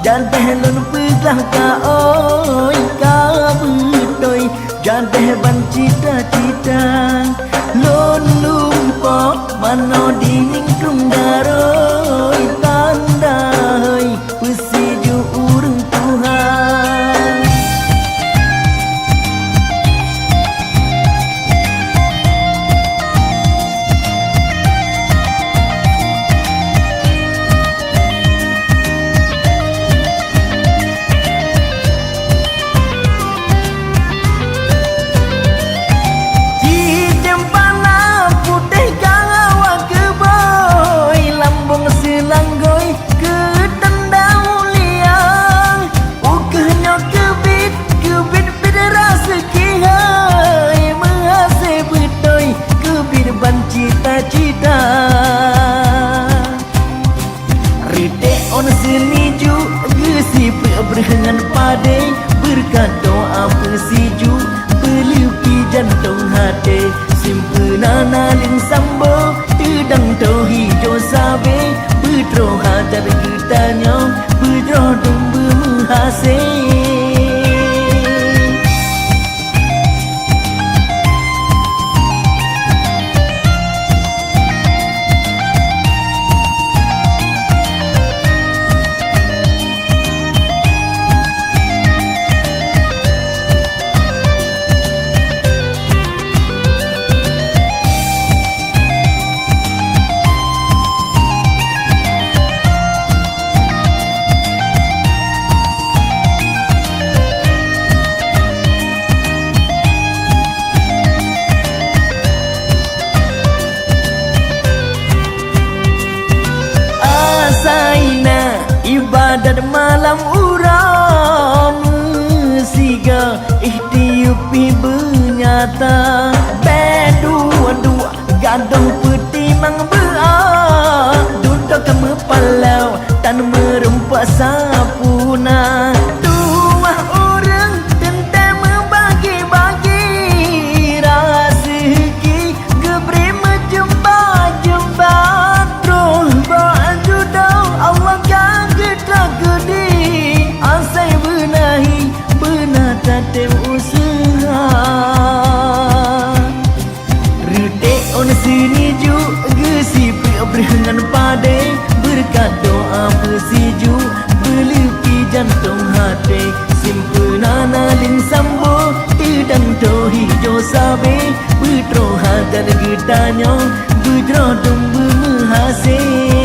jadeh lun peglah ka oi ka betoi jadeh ban cita-cita lun lumpo mano dinding tung daroi tandai pesiju urang Tuhan. Cita-cita Redek on seniju Gesi berhengan padai Berkat doa persiju Berliupi jantung hati Simpenana ling sambo Tedang tau hijau sabe Bedroh hajar getanya Bedroh domba menghasil. Ibadat malam uram siga ikhtiupi bernyata bedua-dua gadong peti mang beak duduk mepalau tan merempak sapuna dua orang tentai membagi-bagi rezeki geberi menjumpa-jumpa terus baju dong Allah gede asai benahi benata tem usaha redek on sini ju gesi berhengan padai berkat doa persiju berliupi jantung hati simpenana ling sambo tedang tau hijau sabe bedroh hajar getanya bedroh domba menghasil.